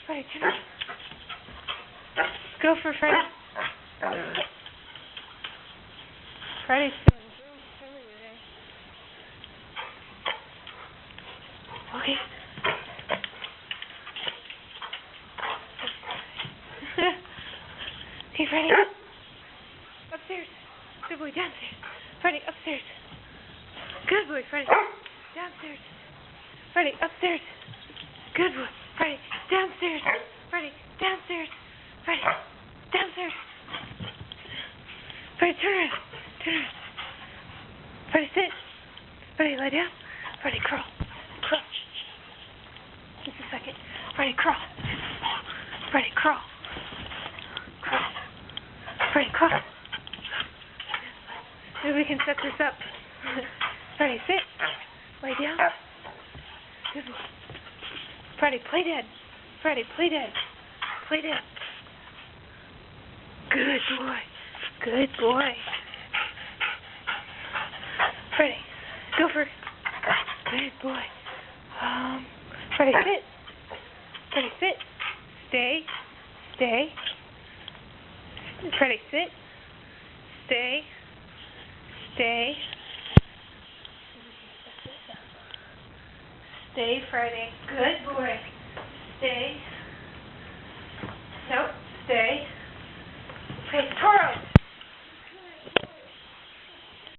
Freddy, turn around. Go for Freddy. Freddy's feeling really silly today. Okay. Okay, Freddy. Upstairs. Good boy, downstairs. Freddy, upstairs. Good boy, Freddy. Downstairs. Freddy, upstairs. Good boy. Freddy, downstairs. Freddy, downstairs. Freddy, downstairs. Freddy, turn around. Turn around. Freddy, sit. Freddy, lie down. Freddy, crawl. Crawl. Just a second. Freddy, crawl. Freddy, crawl. Crawl. Freddy, crawl. Maybe we can set this up. Freddy, sit. Lay down. Good boy. Freddy, play dead. Freddy, play dead. Play dead. Good boy. Good boy. Freddy, go for it. Good boy. Freddy, sit. Freddy, sit. Stay. Stay. Freddy, sit. Stay. Stay. Stay, Freddy. Good boy. Stay. Nope. Stay. Okay, Toro.